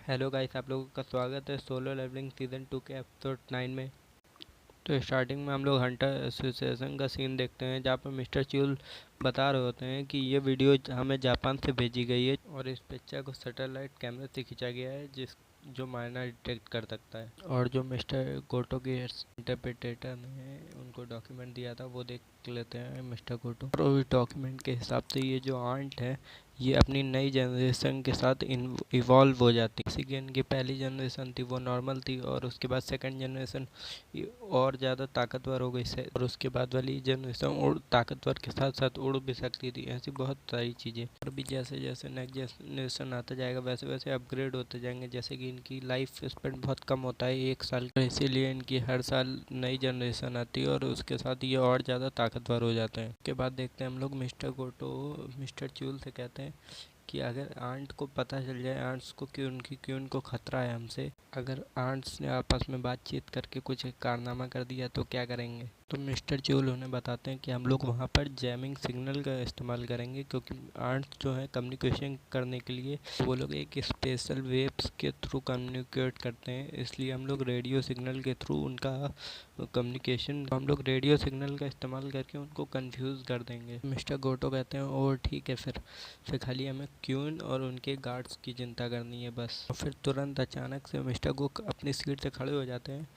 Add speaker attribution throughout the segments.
Speaker 1: Hello guys, आप लोगों का स्वागत है सोलो लेवलिंग सीज़न 2 के एपिसोड 9 में। तो स्टार्टिंग में हम लोग हंटर एसोसिएशन का सीन देखते हैं जहाँ पर मिस्टर च्यूल बता रहे होते हैं कि ये वीडियो हमें जापान से भेजी गई है और इस पिक्चर को सैटेलाइट कैमरे से खींचा गया है जो मायना डिटेक्ट कर सकता है। और जो मिस्टर गोटो के इंटरप्रेटेटर ने उनको डॉक्यूमेंट दिया था वो देख लेते हैं मिस्टर गोटो, और उस डॉक्यूमेंट के हिसाब से ये जो आंट है ये अपनी नई जनरेशन के साथ इवॉल्व हो जाती है। जैसे कि इनकी पहली जनरेशन थी वो नॉर्मल थी, और उसके बाद सेकंड जनरेशन और ज़्यादा ताकतवर हो गई से, और उसके बाद वाली जनरेशन और ताकतवर के साथ साथ उड़ भी सकती थी। ऐसी बहुत सारी चीज़ें। और भी जैसे जैसे नेक्स्ट जनरेशन आता जाएगा वैसे वैसे अपग्रेड होते जाएंगे। जैसे कि इनकी लाइफ स्पेन बहुत कम होता है, 1 साल का, इसीलिए इनकी हर साल नई जनरेशन आती है और उसके साथ ये और ज़्यादा ताकतवर हो जाते हैं। उसके बाद देखते हैं हम लोग मिस्टर गोटो मिस्टर च्यूल से कहते हैं कि अगर आंट को पता चल जाए आंट्स को कि उनको खतरा है हमसे, अगर आंट्स ने आपस में बातचीत करके कुछ कारनामा कर दिया तो क्या करेंगे। तो मिस्टर च्यूल उन्हें बताते हैं कि हम लोग वहाँ पर जैमिंग सिग्नल का इस्तेमाल करेंगे, क्योंकि आंट्स जो है कम्युनिकेशन करने के लिए वो लोग एक स्पेशल वेव्स के थ्रू कम्युनिकेट करते हैं, इसलिए हम लोग रेडियो सिग्नल के थ्रू उनका कम्युनिकेशन हम लोग रेडियो सिग्नल का इस्तेमाल करके उनको कंफ्यूज कर देंगे। मिस्टर गोटो कहते हैं और ठीक है, फिर खाली हमें क्यून और उनके गार्ड्स की चिंता करनी है बस। और फिर तुरंत अचानक से मिस्टर गो अपनी सीट से खड़े हो जाते हैं।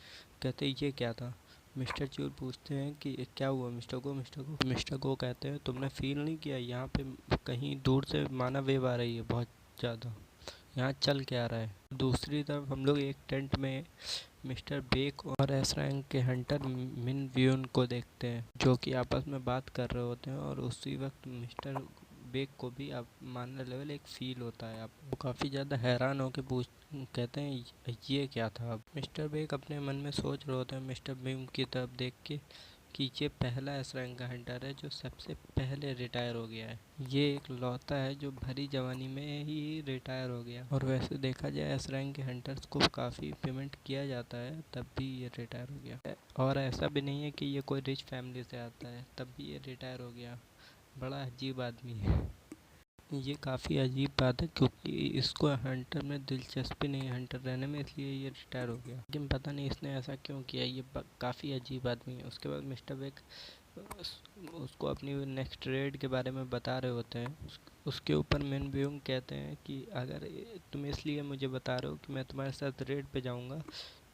Speaker 1: कहते हैं ये क्या था। मिस्टर च्यूल पूछते हैं कि क्या हुआ मिस्टर गो कहते हैं तुमने फील नहीं किया यहाँ पे कहीं दूर से माना वेव आ रही है बहुत ज़्यादा, यहाँ चल के आ रहा है। दूसरी तरफ हम लोग एक टेंट में मिस्टर बेक और एस रैंक के हंटर मिन व्यून को देखते हैं जो कि आपस में बात कर रहे होते हैं, और उसी वक्त मिस्टर बेक को भी आप मानने लेवल एक फील होता है। आप वो काफ़ी ज़्यादा हैरान होकर कहते हैं ये क्या था। अब मिस्टर बेक अपने मन में सोच रहे होते हैं मिस्टर बीम की तरफ देख के कि ये पहला एस रैंक का हंटर है जो सबसे पहले रिटायर हो गया है। ये एक लौता है जो भरी जवानी में ही रिटायर हो गया। और वैसे देखा जाए एस रैंक के हंटर्स को काफ़ी पेमेंट किया जाता है तब भी ये रिटायर हो गया। और ऐसा भी नहीं है कि ये कोई रिच फैमिली से आता है तब भी ये रिटायर हो गया। बड़ा अजीब आदमी है ये। काफ़ी अजीब बात है क्योंकि इसको हंटर में दिलचस्पी नहीं है हंटर रहने में, इसलिए ये रिटायर हो गया। लेकिन पता नहीं इसने ऐसा क्यों किया, ये काफ़ी अजीब आदमी है। उसके बाद मिस्टर बेक उसको अपनी नेक्स्ट रेड के बारे में बता रहे होते हैं। उसके ऊपर मिन ब्यूंग कहते हैं कि अगर तुम इसलिए मुझे बता रहे हो कि मैं तुम्हारे साथ रेड पे जाऊंगा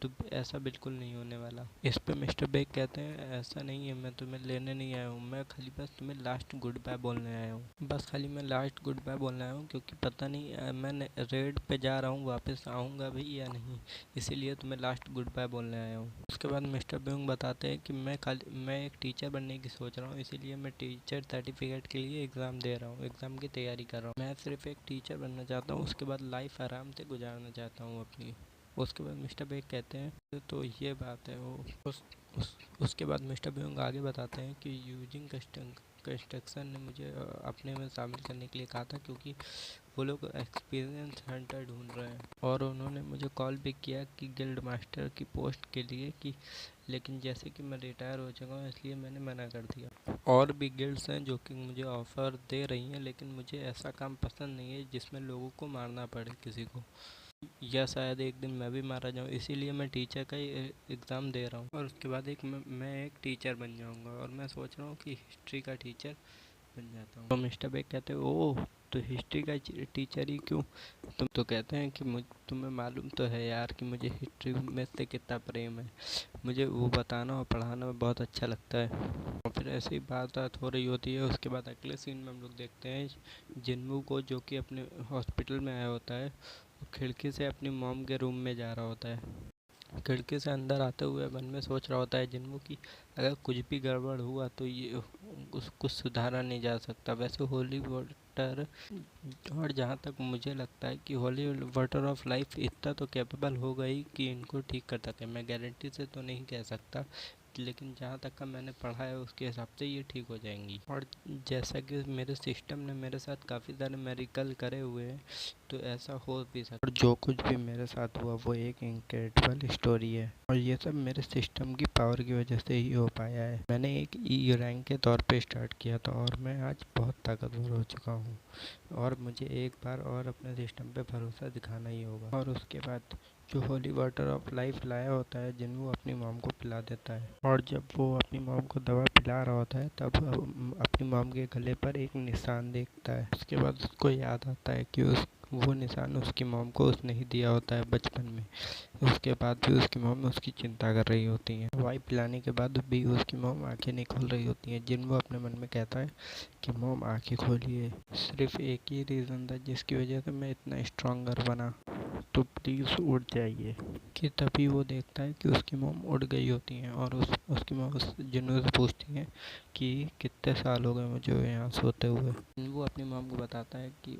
Speaker 1: तो ऐसा बिल्कुल नहीं होने वाला। इस पे मिस्टर बेक कहते हैं ऐसा नहीं है, मैं तुम्हें लेने नहीं आया हूँ, मैं खाली बस तुम्हें लास्ट गुड बाय बोलने आया हूँ। बस खाली मैं लास्ट गुड बाय बोलने आया हूँ क्योंकि पता नहीं मैं रेड पे जा रहा हूँ, वापस आऊँगा भी या नहीं, इसीलिए तुम्हें लास्ट गुड बाय बोलने आया हूँ। उसके बाद मिस्टर ब्यूंग बताते हैं कि मैं एक टीचर बनने की सोच रहा हूँ, इसीलिए मैं टीचर सर्टिफिकेट के लिए एग्ज़ाम दे रहा हूँ, एग्ज़ाम की तैयारी कर रहा हूँ। मैं सिर्फ एक टीचर बनना चाहता हूँ, उसके बाद लाइफ आराम से गुजारना चाहता हूँ अपनी। उसके बाद मिस्टर बेक कहते हैं तो ये बात है वो उसके बाद मिस्टर बेंग आगे बताते हैं कि यूजिंग कंस्ट्रक्शन ने मुझे अपने में शामिल करने के लिए कहा था क्योंकि वो लोग एक्सपीरियंस हंटर ढूंढ रहे हैं, और उन्होंने मुझे कॉल भी किया कि गिल्ड मास्टर की पोस्ट के लिए कि लेकिन जैसे कि मैं रिटायर हो चुका हूँ इसलिए मैंने मना कर दिया। और भी गिल्ड्स हैं जो कि मुझे ऑफ़र दे रही हैं, लेकिन मुझे ऐसा काम पसंद नहीं है जिसमें लोगों को मारना पड़े किसी को, या शायद एक दिन मैं भी मारा जाऊँ, इसीलिए मैं टीचर का ही एग्ज़ाम दे रहा हूँ। और उसके बाद मैं एक टीचर बन जाऊँगा, और मैं सोच रहा हूँ कि हिस्ट्री का टीचर बन जाता हूँ। तो मिस्टर बेक कहते हैं ओह तो हिस्ट्री का टीचर ही क्यों। तुम तो कहते हैं कि तुम्हें मालूम तो है यार कि मुझे हिस्ट्री में से कितना प्रेम है, मुझे वो बताना और पढ़ाना बहुत अच्छा लगता है। और फिर ऐसी बात हो रही होती है। उसके बाद अगले सीन में हम लोग देखते हैं जिन्मू को जो कि अपने हॉस्पिटल में आया होता है, खिड़की से अपनी मॉम के रूम में जा रहा होता है। खिड़की से अंदर आते हुए मन में सोच रहा होता है जिन्मू की अगर कुछ भी गड़बड़ हुआ तो ये कुछ सुधारा नहीं जा सकता। वैसे होली वाटर, और जहाँ तक मुझे लगता है कि होली वाटर ऑफ लाइफ इतना तो कैपेबल हो गई कि इनको ठीक कर सके। मैं गारंटी से तो नहीं कह सकता, लेकिन जहाँ तक का मैंने पढ़ा है उसके हिसाब से ये ठीक हो जाएंगी। और जैसा कि मेरे सिस्टम ने मेरे साथ काफ़ी सारे मेरिकल करे हुए हैं, तो ऐसा हो भी सकता है। और जो कुछ भी मेरे साथ हुआ वो एक इनक्रेडिबल स्टोरी है और ये सब मेरे सिस्टम की पावर की वजह से ही हो पाया है। मैंने एक ई रैंक के तौर पे स्टार्ट किया था और मैं आज बहुत ताकतवर हो चुका हूँ और मुझे एक बार और अपने सिस्टम पे भरोसा दिखाना ही होगा। और उसके बाद जो होली वाटर ऑफ लाइफ लाया होता है जिन वो अपनी मॉम को पिला देता है और जब वो अपनी मॉम को दवा पिला रहा होता है तब अपनी मॉम के गले पर एक निशान देखता है। उसके बाद उसको याद आता है कि वो निशान उसकी मॉम को उसने ही दिया होता है बचपन में। उसके बाद भी उसकी मॉम उसकी चिंता कर रही होती हैं। दवाई पिलाने के बाद भी उसकी मॉम आंखें नहीं खोल रही होती हैं। जिन वो अपने मन में कहता है कि मॉम आंखें खोलिए। सिर्फ एक ही रीज़न था जिसकी वजह से मैं इतना स्ट्रॉन्गर बना, तो प्लीज़ उठ जाइए। कि तभी वो देखता है कि उसकी मॉम उठ गई होती हैं और उसकी मॉम उस जिन्नू से पूछती हैं कि कितने साल हो गए मुझे यहाँ सोते हुए। वो अपनी मॉम को बताता है कि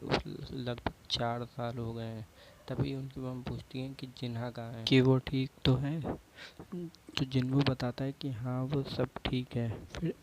Speaker 1: लगभग 4 साल हो गए हैं। तभी उनकी मॉम पूछती हैं कि जिन्हा कहाँ है, कि वो ठीक तो है। तो जिन्नू बताता है कि हाँ वो सब ठीक है।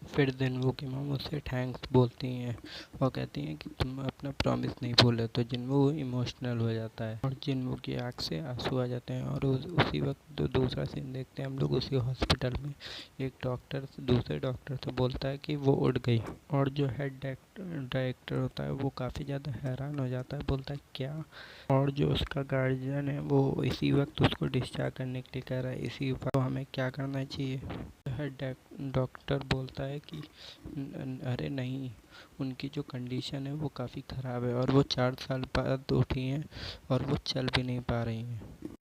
Speaker 1: फिर जिन्नू की मॉम उससे थैंक्स बोलती हैं और कहती हैं कि तुम अपना प्रॉमिस नहीं भूले। तो जिन्नू इमोशनल हो जाता है और जिन्नू की आँख से आंसू आ जाते हैं और उसी वक्त दूसरा सीन देखते हैं हम लोग उसी हॉस्पिटल में। एक डॉक्टर दूसरे डॉक्टर से बोलता है कि वो उड़ गई और जो हेड डायरेक्टर होता है वो काफ़ी ज़्यादा हैरान हो जाता है, बोलता है क्या। और जो उसका गार्जियन है वो इसी वक्त उसको डिस्चार्ज करने के लिए कह रहा है। इसी वक्त तो हमें क्या करना चाहिए। हेड डॉक्टर बोलता है कि अरे नहीं, उनकी जो कंडीशन है वो काफ़ी ख़राब है और वो 4 साल बाद उठी हैं और वो चल भी नहीं पा रही हैं।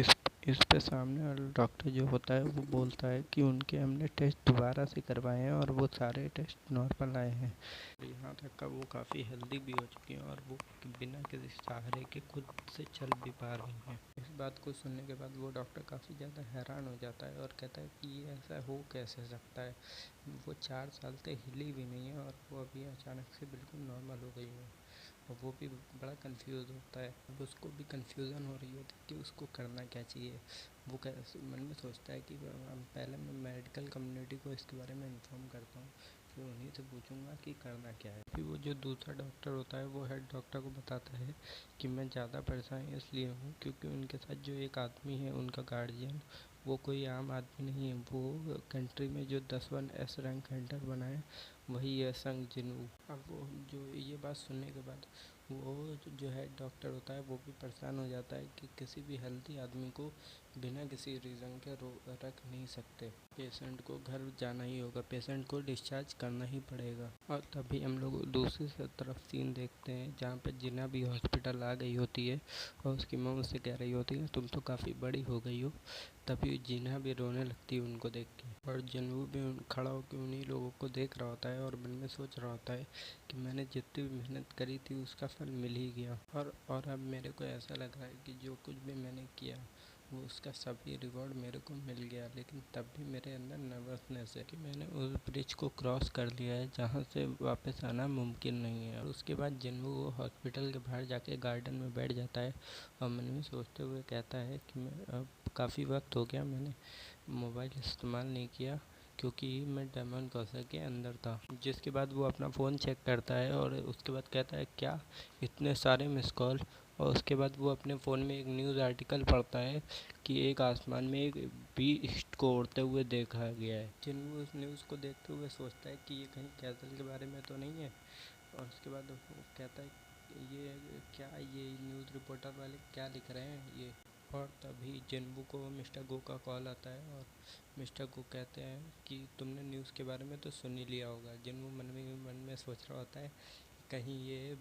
Speaker 1: इस पे सामने वाला डॉक्टर जो होता है वो बोलता है कि उनके हमने टेस्ट दोबारा से करवाए हैं और वो सारे टेस्ट नॉर्मल आए हैं। यहाँ तक का वो काफ़ी हेल्दी भी हो चुकी हैं और वो बिना किसी सहारे के खुद से चल भी पा रही हैं। इस बात को सुनने के बाद वो डॉक्टर काफ़ी ज़्यादा हैरान हो जाता है और कहता है कि ये ऐसा हो कैसे सकता है। वो 4 साल से हिली भी नहीं है और वो अभी अचानक से बिल्कुल नॉर्मल हो गई है। और वो भी बड़ा कंफ्यूज होता है। अब उसको भी कंफ्यूजन हो रही होती है कि उसको करना क्या चाहिए। वो मन में सोचता है कि पहले मैं मेडिकल कम्युनिटी को इसके बारे में इन्फॉर्म करता हूँ, फिर उन्हीं से पूछूंगा कि करना क्या है। फिर वो जो दूसरा डॉक्टर होता है वो हेड डॉक्टर को बताता है कि मैं ज़्यादा परेशान इसलिए हूँ क्योंकि उनके साथ जो एक आदमी है उनका गार्जियन, वो कोई आम आदमी नहीं है। वो कंट्री में जो 10th एस रैंक हंटर बना है वही है संग जिनू। अब वो जो ये बात सुनने के बाद वो जो हेड डॉक्टर होता है वो भी परेशान हो जाता है कि किसी भी हेल्दी आदमी को बिना किसी रीज़न के रख नहीं सकते। पेशेंट को घर जाना ही होगा, पेशेंट को डिस्चार्ज करना ही पड़ेगा। और तभी हम लोग दूसरी तरफ सीन देखते हैं जहाँ पे जिन्ना भी हॉस्पिटल आ गई होती है और उसकी मॉम उससे कह रही होती है तुम तो काफ़ी बड़ी हो गई हो। तभी जिन्ना भी रोने लगती है उनको देख के और जिन्नू भी खड़ा होकर उन्हीं लोगों को देख रहा होता है और मन में सोच रहा होता है कि मैंने जितनी भी मेहनत करी थी उसका फल मिल ही गया। और अब मेरे को ऐसा लग रहा है कि जो कुछ भी मैंने किया वो उसका सभी रिवॉर्ड मेरे को मिल गया। लेकिन तब भी मेरे अंदर नर्वसनेस है कि मैंने उस ब्रिज को क्रॉस कर लिया है जहाँ से वापस आना मुमकिन नहीं है। और उसके बाद जिन्नू वो हॉस्पिटल के बाहर जाके गार्डन में बैठ जाता है और मन में सोचते हुए कहता है कि मैं अब काफ़ी वक्त हो गया मैंने मोबाइल इस्तेमाल नहीं किया क्योंकि मैं डायमंड कौशल के अंदर था। जिसके बाद वो अपना फ़ोन चेक करता है और उसके बाद कहता है क्या इतने सारे मिस कॉल। और उसके बाद वो अपने फ़ोन में एक न्यूज़ आर्टिकल पढ़ता है कि एक आसमान में एक बीस्ट को उड़ते हुए देखा गया है। जिन्होंने उस न्यूज़ को देखते हुए सोचता है कि ये कहीं कैसल के बारे में तो नहीं है। और उसके बाद वो कहता है ये क्या, ये न्यूज़ रिपोर्टर वाले क्या लिख रहे हैं ये। और तभी जिन्बू को मिस्टर गो का कॉल आता है और मिस्टर गो कहते हैं कि तुमने न्यूज़ के बारे में तो सुन ही लिया होगा। जिन्बू मन में सोच रहा होता है कहीं ये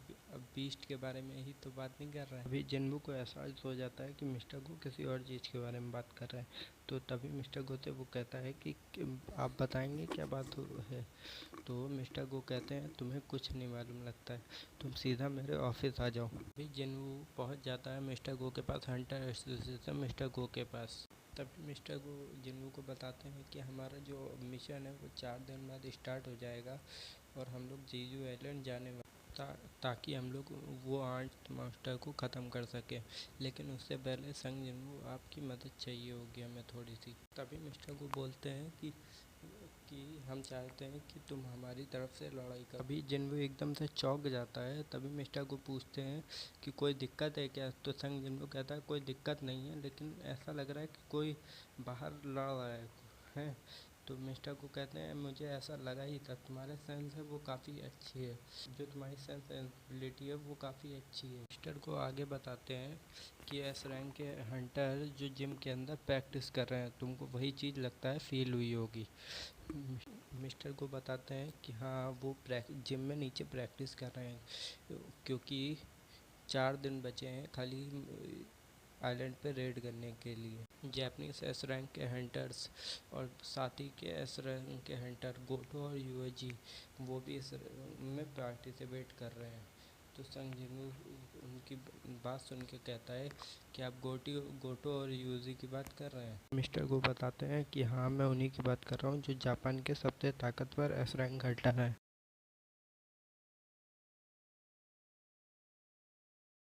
Speaker 1: बीस्ट के बारे में ही तो बात नहीं कर रहा है। अभी जिन्बू को एहसास हो जाता है कि मिस्टर गो किसी और चीज़ के बारे में बात कर रहा है। तो तभी मिस्टर गो से वो कहता है कि आप बताएंगे क्या बात है। तो मिस्टर गो कहते हैं तुम्हें कुछ नहीं मालूम लगता है, तुम सीधा मेरे ऑफिस आ जाओ। अभी जिन्बू पहुंच जाता है मिस्टर गो के पास, हंटर एसोसिएशन मिस्टर गो के पास। तब मिस्टर गो जिन्बू को बताते हैं कि हमारा जो मिशन है वो 4 दिन बाद स्टार्ट हो जाएगा और हम लोग जीजू आइलैंड जाने वाले ताकि हम लोग वो आर्ट मास्टर को ख़त्म कर सके। लेकिन उससे पहले संग जिन्बू आपकी मदद चाहिए होगी हमें थोड़ी सी। तभी मिस्टर को बोलते हैं कि कि हम चाहते हैं कि तुम हमारी तरफ से लड़ाई करो। अभी जिन्वो एकदम से चौंक जाता है। तभी मिस्टर को पूछते हैं कि कोई दिक्कत है क्या? तो संग जिन्वो कहता है कोई दिक्कत नहीं है, लेकिन ऐसा लग रहा है कि कोई बाहर लड़ रहा है। तो मिस्टर को कहते हैं मुझे ऐसा लगा ही था, तुम्हारे सेंस है वो काफ़ी अच्छी है, जो तुम्हारी सेंसिबिलिटी है वो काफ़ी अच्छी है। मिस्टर को आगे बताते हैं कि एस रैंक के हंटर जो जिम के अंदर प्रैक्टिस कर रहे हैं, तुमको वही चीज़ लगता है फील हुई होगी। मिस्टर को बताते हैं कि हाँ वो जिम में नीचे प्रैक्टिस कर रहे हैं, क्योंकि 4 दिन बचे हैं खाली आइलैंड पे रेड करने के लिए। जैपनीज एस रैंक के हंटर्स और साथ ही के एस रैंक के हंटर गोटो और यूएजी वो भी इस में पार्टिसिपेट कर रहे हैं। तो संग जिन्वो उनकी बात सुन के कहता है कि आप गोटो और यूजी की बात कर रहे हैं। मिस्टर को बताते हैं कि हाँ मैं उन्हीं की बात कर रहा हूँ जो जापान के सबसे ताकतवर एस रैंक हंटर हैं।